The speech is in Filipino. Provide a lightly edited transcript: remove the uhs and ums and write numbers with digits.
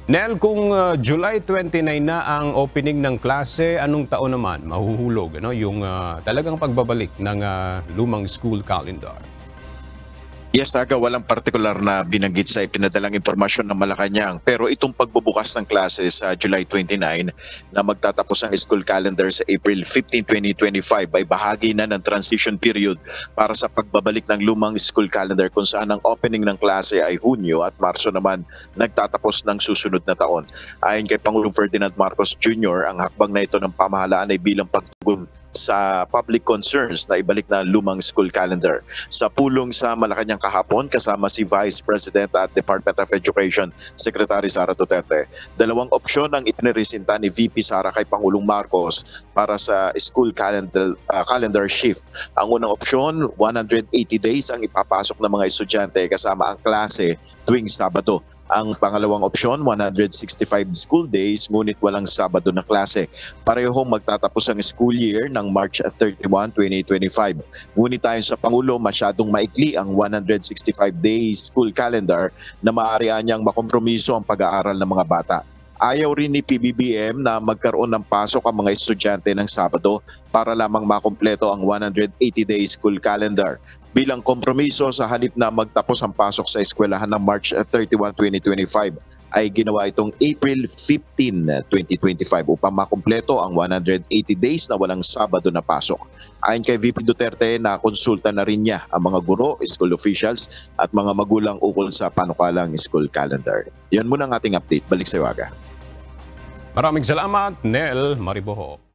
Nel, kung July 29 na ang opening ng klase, anong taon naman mahuhulog yung talagang pagbabalik ng lumang school calendar? Yes, Aga, walang partikular na binanggit sa ipinadalang impormasyon ng Malacanang. Pero itong pagbubukas ng klase sa July 29 na magtatapos ang school calendar sa April 15, 2025 ay bahagi na ng transition period para sa pagbabalik ng lumang school calendar kung saan ang opening ng klase ay Hunyo at Marso naman nagtatapos ng susunod na taon. Ayon kay Pangulong Ferdinand Marcos Jr., ang hakbang na ito ng pamahalaan ay bilang pagtugon sa public concerns na ibalik na lumang school calendar. Sa pulong sa Malacanang kahapon kasama si Vice President at Department of Education Secretary Sara Duterte, dalawang opsyon ang ipiniresinta ni VP Sara kay Pangulong Marcos para sa school calendar shift. Ang unang opsyon, 180 days ang ipapasok ng mga estudyante kasama ang klase tuwing Sabado. Ang pangalawang opsyon, 165 school days ngunit walang Sabado na klase. Parehong magtatapos ang school year ng March 31, 2025. Ngunit tayo sa Pangulo, masyadong maikli ang 165 days school calendar na maaari niyang makompromiso ang pag-aaral ng mga bata. Ayaw rin ni PBBM na magkaroon ng pasok ang mga estudyante ng Sabado para lamang makumpleto ang 180 days school calendar. Bilang kompromiso sa halip na magtapos ang pasok sa eskwelahan ng March 31, 2025 ay ginawa itong April 15, 2025 upang makumpleto ang 180 days na walang Sabado na pasok. Ayon kay VP Duterte, na konsulta na rin niya ang mga guro, school officials at mga magulang ukol sa panukalang school calendar. Yan muna ang ating update. Balik sa Iwaga. Maraming salamat, Nel Mariboho.